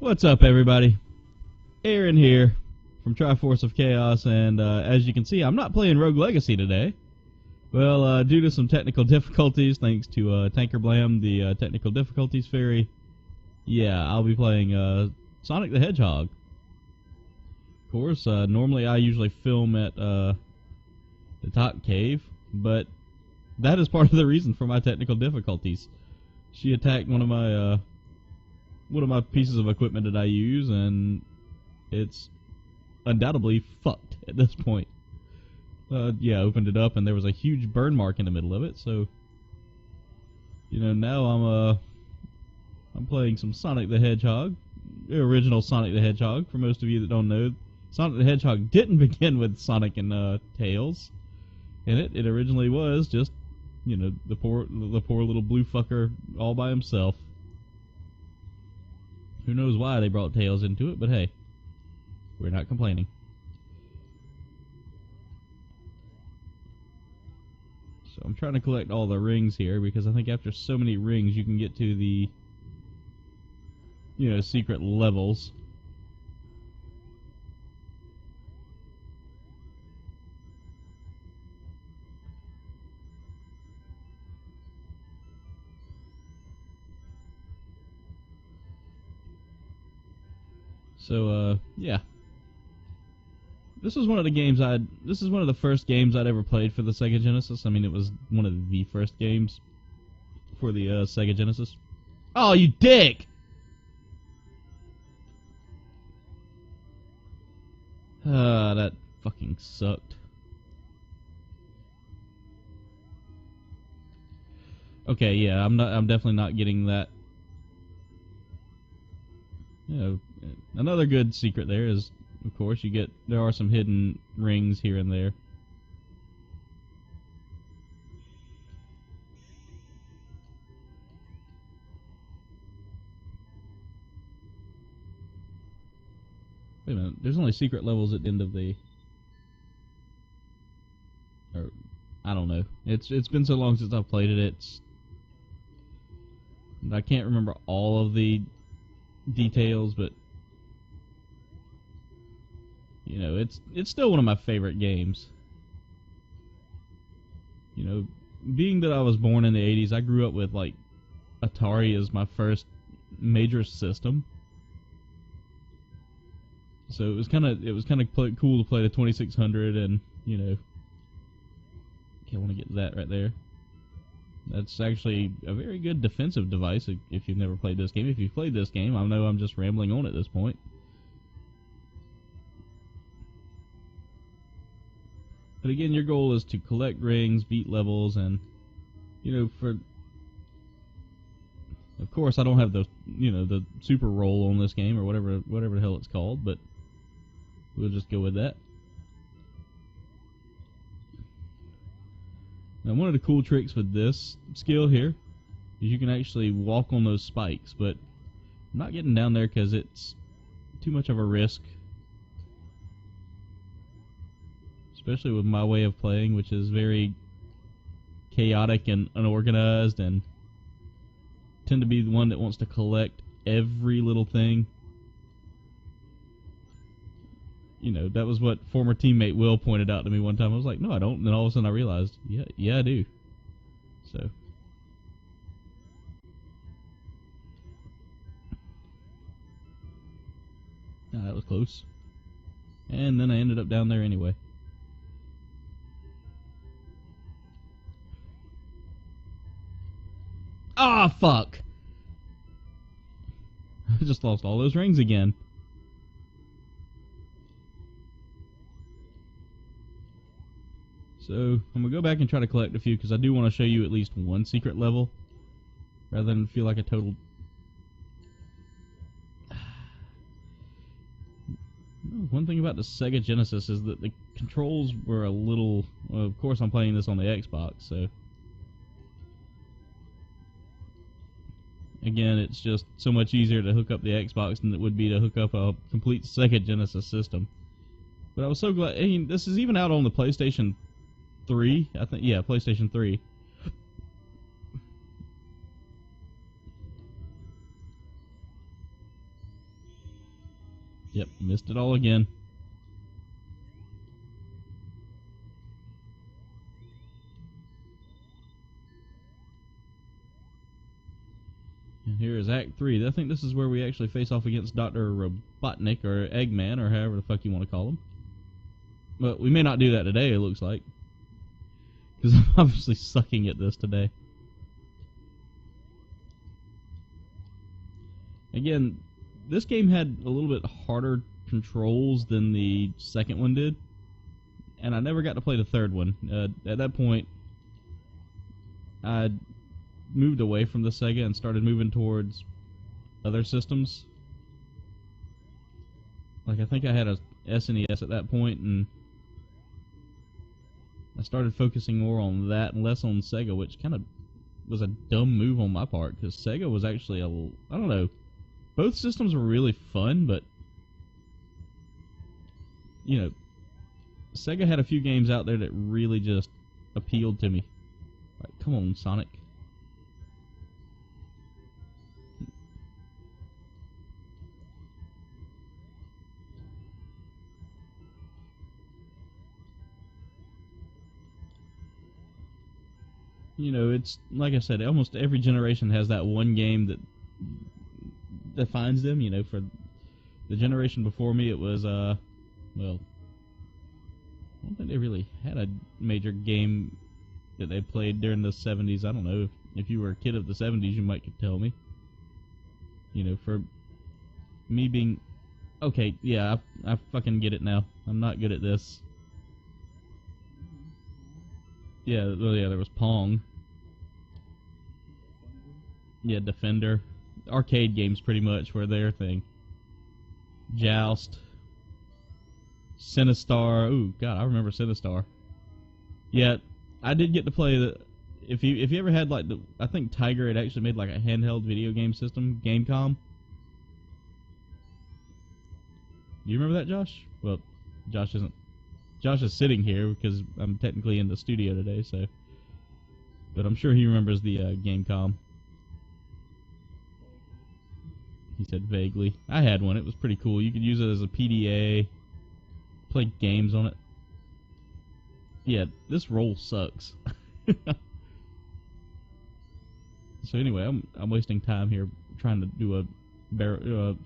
What's up, everybody? Aaron here from Triforce of Chaos, and as you can see, I'm not playing Rogue Legacy today. Well, due to some technical difficulties, thanks to Tanker Blam, the technical difficulties fairy, yeah, I'll be playing Sonic the Hedgehog. Of course, normally I usually film at the ToC cave, but that is part of the reason for my technical difficulties. She attacked one of my pieces of equipment that I use, and it's undoubtedly fucked at this point. Yeah, I opened it up, and there was a huge burn mark in the middle of it. So, you know, now I'm playing some Sonic the Hedgehog, the original Sonic the Hedgehog. For most of you that don't know, Sonic the Hedgehog didn't begin with Sonic and Tails in it. It originally was just, you know, the poor little blue fucker all by himself. Who knows why they brought Tails into it, but hey, we're not complaining. So I'm trying to collect all the rings here, because I think after so many rings you can get to the, you know, secret levels. So, yeah. This is one of the first games I'd ever played for the Sega Genesis. I mean, it was one of the first games for the Sega Genesis. Oh, you dick! That fucking sucked. Okay, yeah, I'm definitely not getting that. You know, another good secret there is, of course, there are some hidden rings here and there. Wait a minute, there's only secret levels at the end of the... Or, I don't know. It's been so long since I've played it, I can't remember all of the details, but you know, it's still one of my favorite games. You know, being that I was born in the 80s, I grew up with like Atari as my first major system. So it was kind of cool to play the 2600, and you know, okay, I want to get that right there. That's actually a very good defensive device if you've never played this game. If you've played this game, I know I'm just rambling on at this point. But again, your goal is to collect rings, beat levels, and, you know, of course, I don't have the, you know, the super roll on this game, or whatever the hell it's called, but we'll just go with that. Now, one of the cool tricks with this skill here is you can actually walk on those spikes, but I'm not getting down there because it's too much of a risk. Especially with my way of playing, which is very chaotic and unorganized, and tend to be the one that wants to collect every little thing. You know, that was what former teammate Will pointed out to me one time. I was like, no, I don't. And then all of a sudden I realized, yeah, I do. So. Ah, that was close. And then I ended up down there anyway. Ah, fuck! I just lost all those rings again. So, I'm going to go back and try to collect a few, because I do want to show you at least one secret level, rather than feel like a total... One thing about the Sega Genesis is that the controls were a little... Well, of course I'm playing this on the Xbox, so... Again, it's just so much easier to hook up the Xbox than it would be to hook up a complete Sega Genesis system. But I was so glad... I mean, this is even out on the PlayStation 3, I think. Yeah, PlayStation 3. Yep, missed it all again. And here is Act 3. I think this is where we actually face off against Dr. Robotnik, or Eggman, or however the fuck you want to call him. But we may not do that today, it looks like. Because I'm obviously sucking at this today. Again, this game had a little bit harder controls than the second one did. And I never got to play the third one. At that point, I moved away from the Sega and started moving towards other systems. Like, I think I had a SNES at that point, and I started focusing more on that and less on Sega, which kind of was a dumb move on my part, because Sega was actually I don't know, both systems were really fun, but, you know, Sega had a few games out there that really just appealed to me. Alright, come on, Sonic. You know, it's, like I said, almost every generation has that one game that defines them. You know, for the generation before me, it was, well, I don't think they really had a major game that they played during the 70s. I don't know, if you were a kid of the 70s, you might could tell me. You know, for me being... Okay, yeah, I fucking get it now. I'm not good at this. Yeah, well, yeah, there was Pong. Yeah, Defender. Arcade games, pretty much, were their thing. Joust. Sinistar. Ooh, God, I remember Sinistar. Yeah, I did get to play the... If you ever had, like, the... I think Tiger had actually made, like, a handheld video game system. Gamecom. Do you remember that, Josh? Well, Josh isn't... Josh is sitting here because I'm technically in the studio today, so... But I'm sure he remembers the Gamecom. He said vaguely. I had one. It was pretty cool. You could use it as a PDA. Play games on it. Yeah, this roll sucks. So anyway, I'm wasting time here trying to do a barrel,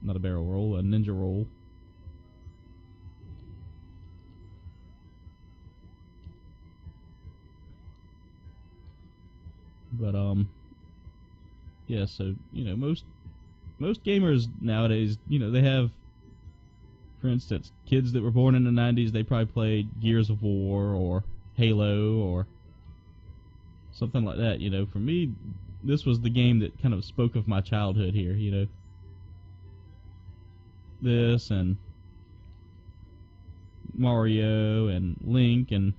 not a barrel roll, a ninja roll. But yeah. So you know, most gamers nowadays, you know, they have, for instance, kids that were born in the 90s. They probably played Gears of War or Halo or something like that. You know, for me, this was the game that kind of spoke of my childhood here, you know. This and Mario and Link and,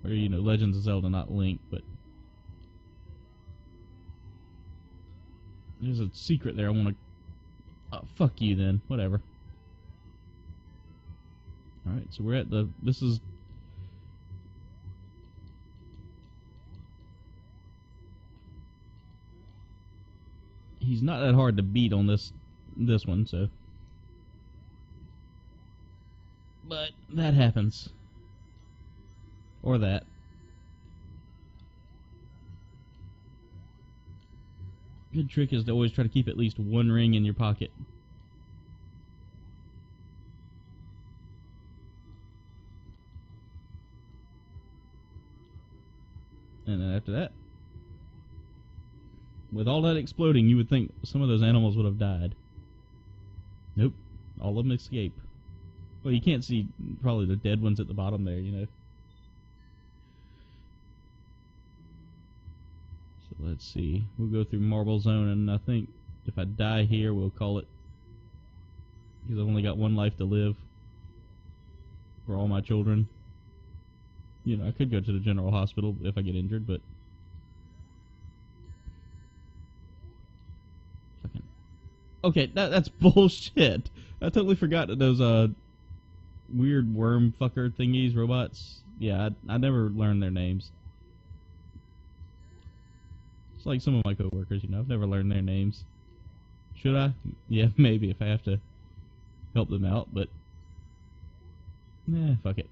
or, you know, Legends of Zelda, not Link, but there's a secret there I want to... Oh, fuck you then. Whatever. Alright, so we're at the... This is... He's not that hard to beat on this one, so... But that happens. Or that. Good trick is to always try to keep at least one ring in your pocket. And then after that, with all that exploding, you would think some of those animals would have died. Nope. All of them escape. Well, you can't see probably the dead ones at the bottom there, you know. So let's see. We'll go through Marble Zone, and I think if I die here, we'll call it. Because I've only got one life to live. For all my children. You know, I could go to the general hospital if I get injured, but... Fucking... Okay, that's bullshit. I totally forgot that those, weird worm fucker thingies, robots. Yeah, I never learned their names. It's like some of my coworkers, you know, I've never learned their names. Should I? Yeah, maybe if I have to help them out, but fuck it.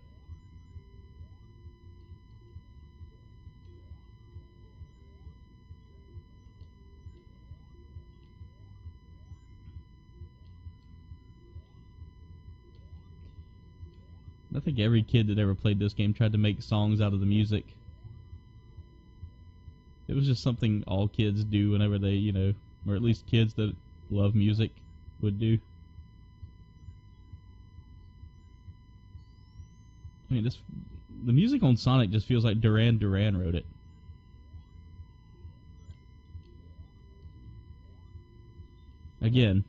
I think every kid that ever played this game tried to make songs out of the music. It was just something all kids do whenever they, you know, or at least kids that love music would do. I mean, the music on Sonic just feels like Duran Duran wrote it. Again,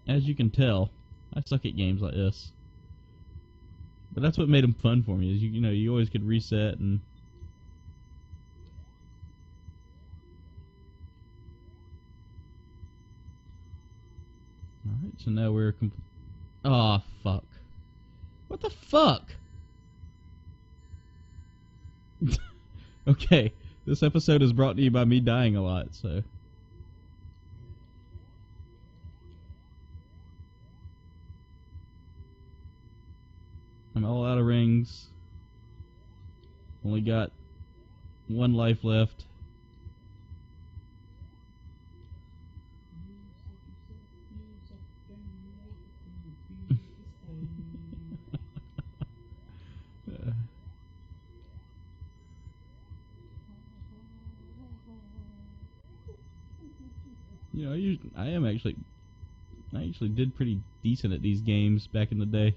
as you can tell, I suck at games like this. But that's what made them fun for me, is you know, you always could reset and... Alright, so now we're... Aw, fuck. What the fuck? Okay, this episode is brought to you by me dying a lot, so... I'm all out of rings. Only got one life left. You know, I actually did pretty decent at these games back in the day.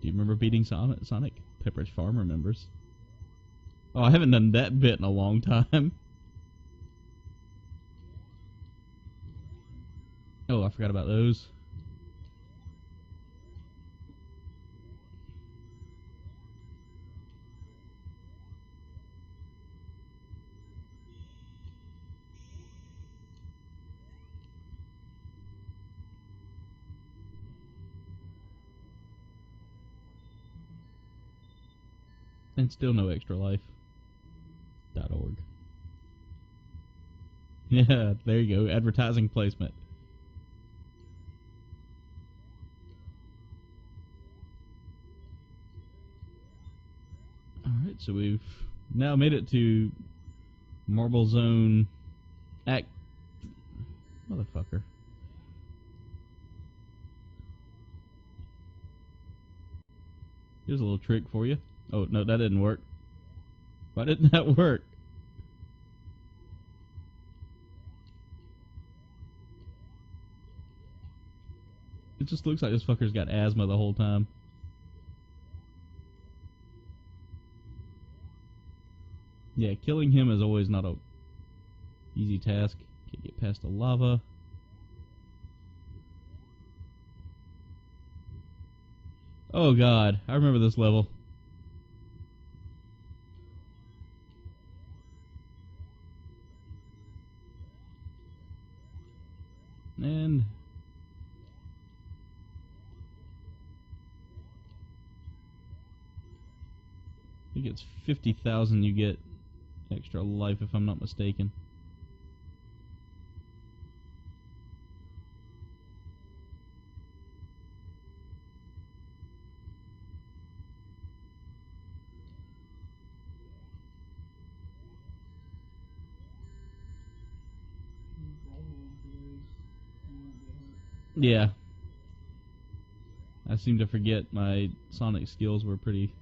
Do you remember beating Sonic? Pepperidge Farm remembers. Oh, I haven't done that bit in a long time. Oh, I forgot about those. And still no extra life. .org. Yeah, there you go. Advertising placement. Alright, so we've now made it to Marble Zone Act... Motherfucker. Here's a little trick for you. Oh, no, that didn't work. Why didn't that work? It just looks like this fucker's got asthma the whole time. Yeah, killing him is always not a easy task. Can't get past the lava. Oh god, I remember this level. And I think it's 50,000 you get extra life if I'm not mistaken. Yeah. I seem to forget my Sonic skills were pretty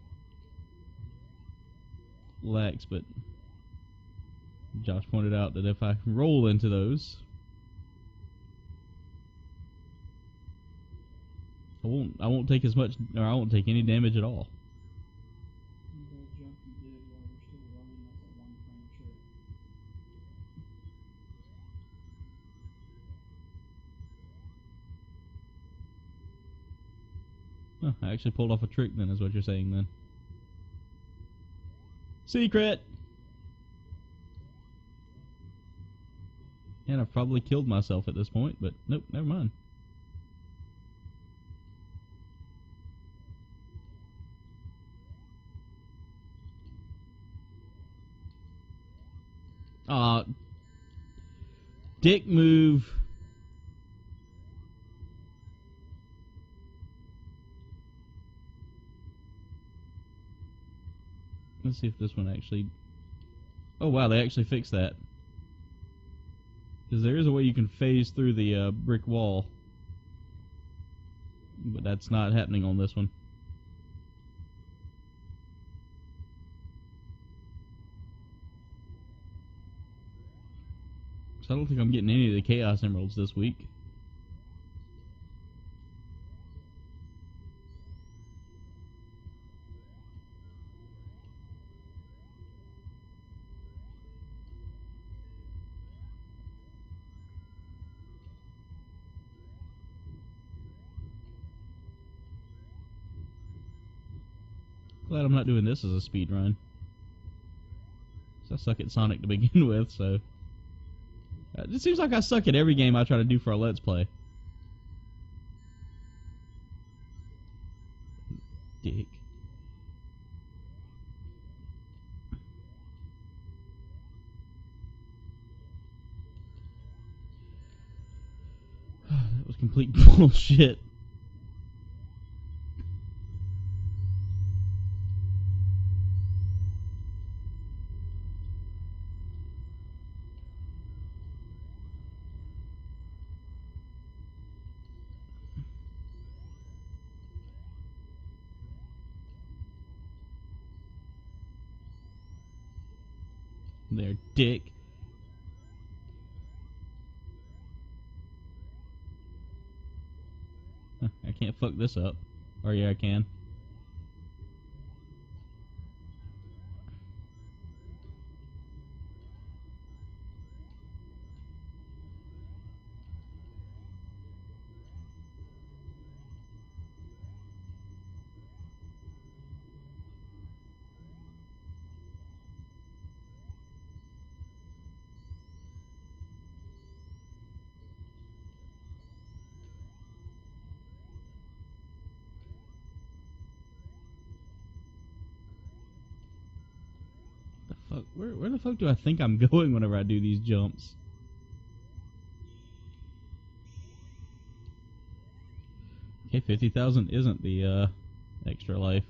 lax, but Josh pointed out that if I roll into those, I won't take as much, or I won't take any damage at all. Huh, I actually pulled off a trick then, is what you're saying then. Secret! And I've probably killed myself at this point, but nope, never mind. dick move. Let's see if this one actually... Oh wow, they actually fixed that. Because there is a way you can phase through the brick wall. But that's not happening on this one. So I don't think I'm getting any of the Chaos Emeralds this week. Glad I'm not doing this as a speed run. So I suck at Sonic to begin with, so... It seems like I suck at every game I try to do for a Let's Play. Dick. That was complete bullshit. There, dick. Huh, I can't fuck this up. Or yeah, I can. Fuck, where the fuck do I think I'm going whenever I do these jumps? Okay, 50,000 isn't the extra life.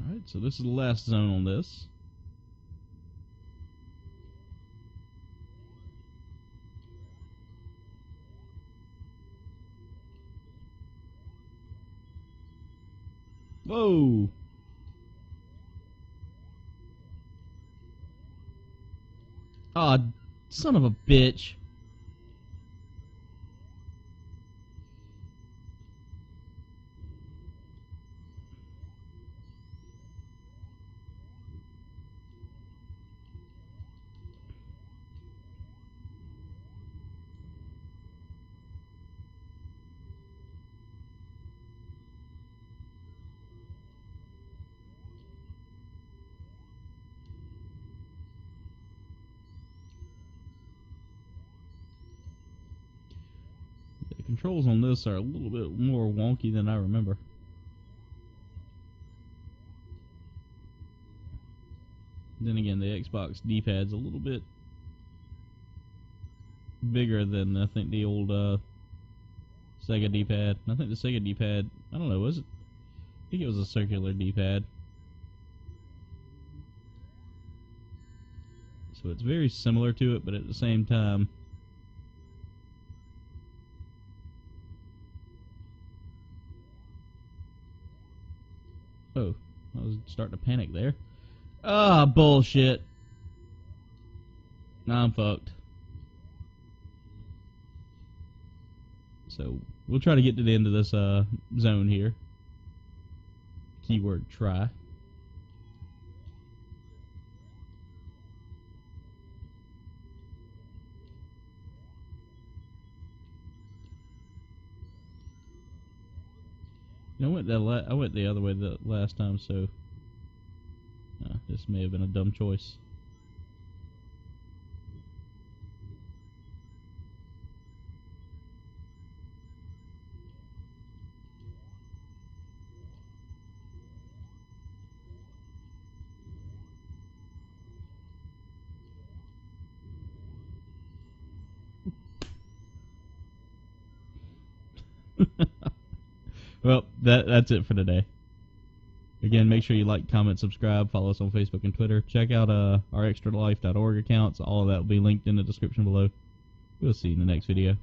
Alright, so this is the last zone on this. Whoa! Aw, son of a bitch. The controls on this are a little bit more wonky than I remember. Then again, the Xbox D-pad's a little bit bigger than, I think, the old Sega D-pad. I think the Sega D-pad, I don't know, was it? I think it was a circular D-pad. So it's very similar to it, but at the same time... Oh, I was starting to panic there. Ah, bullshit. Nah, I'm fucked. So, we'll try to get to the end of this zone here. Keyword try. You know, I went the other way the last time, so this may have been a dumb choice. Well, that's it for today. Again, make sure you like, comment, subscribe, follow us on Facebook and Twitter. Check out our extralife.org accounts. All of that will be linked in the description below. We'll see you in the next video.